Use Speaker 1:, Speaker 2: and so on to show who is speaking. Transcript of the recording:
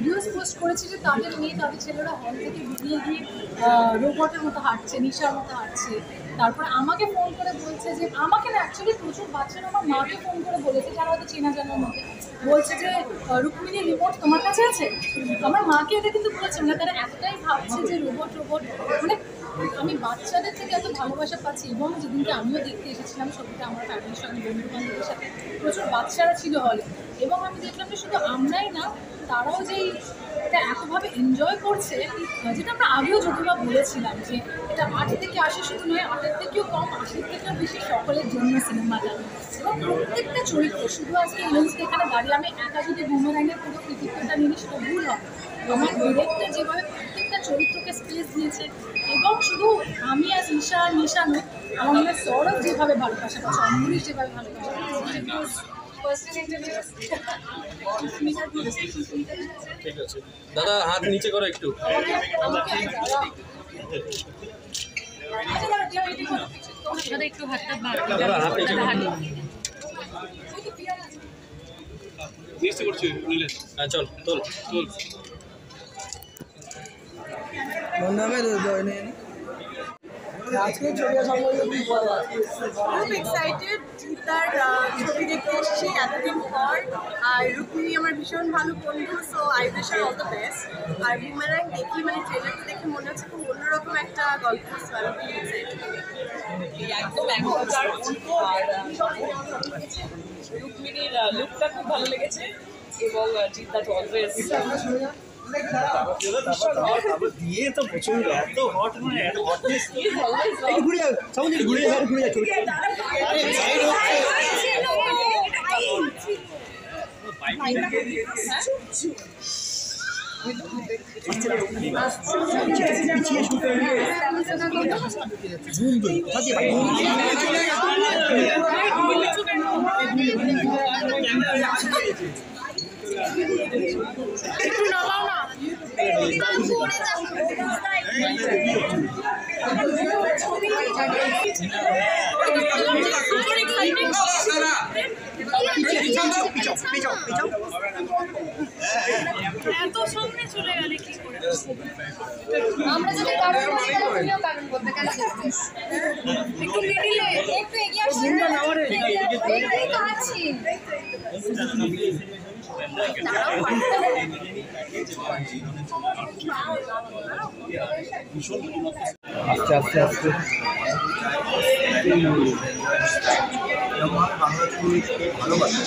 Speaker 1: Videos post করেছি যে তাদের মেয়ে তাদের ছেলেরা হল থেকে বেরিয়ে গিয়ে রোবটের মতো হাঁটছে, নিশার মতো হাঁটছে। তারপরে আমাকে ফোন করে বলছে যে, আমাকে না অ্যাকচুয়ালি প্রচুর বাচ্চারা আমার মাকে ফোন করে বলেছে, যারা হয়তো চেনা জানার মধ্যে, বলছে যে রুক্মিণী রিমোট তোমার কাছে আছে। আমার মাকে এটা কিন্তু বলছে না, তারা এতটাই ভাবছে যে রোবট মানে আমি বাচ্চাদের থেকে এত ভালোবাসা পাচ্ছি। এবং যেদিনকে আমিও দেখতে এসেছিলাম ছবিটা আমার ফ্যামিলির সঙ্গে, বন্ধু বান্ধবের সাথে, প্রচুর বাচ্চারা ছিল হলে। এবং আমি দেখলাম যে শুধু আমরাই না, তারাও যে এটা এতভাবে এনজয় করছে, যেটা আমরা আগেও যদিও বলেছিলাম যে এটা 8 থেকে 80 শুধু নয়, 8-এর থেকেও কম, 80-র থেকেও বেশি সকলের জন্য সিনেমাটা। এবং প্রত্যেকটা চরিত্র, শুধু আজকে ইউনিসকে এখানে দাঁড়িয়ে আমি একা যদি বুমেরাঙের পুরো কৃতিত্বটা নিই সেটা ভুল হবে। আমার ডিরেক্টর যেভাবে প্রত্যেকটা চরিত্রকে স্পেস দিয়েছে, এবং শুধু আমি আর নিশা নয়, আমার মনে হয় সৌরভ যেভাবে ভালোবাসা পাচ্ছে, অম্বরীশ যেভাবে ভালোবাসা পাচ্ছে।
Speaker 2: ঠিক আছে দাদা, হাত নিচে করো একটু।
Speaker 1: একটু হাতটা
Speaker 2: চল তোল তোল।
Speaker 3: খুব এক্সাইটেড, জিতার ছবি দেখতে এসেছি এতদিন পর। আর রুক্মিণী আমার ভীষণ ভালো বন্ধু, so I wish her all the best. আর বুমেরাং দেখি, মানে ট্রেলারটা দেখে মনে হচ্ছে খুব অন্যরকম একটা গল্প।
Speaker 4: একদম এখনকার। আর রুক্মিণীর লুকটা খুব ভালো লেগেছে, এবং জিতা তো অলওয়েজ
Speaker 5: দিয়ে তো প্রচন্ড এত হট, মানে এত হটনেস। ঘুরে যাও, সামনে ঘুরে যাও, ঘুরে যাও। পিছিয়ে শুতে
Speaker 1: একটু নামাও না। এত সামনে চলে গেলে কি করে? আমরা যদি কারণ বলতে কেন একটু মিডিলে, একটু এগিয়ে আসুন।
Speaker 5: আস্তে আস্তে আস্তে বাংলা ছবি ভালোবাসে।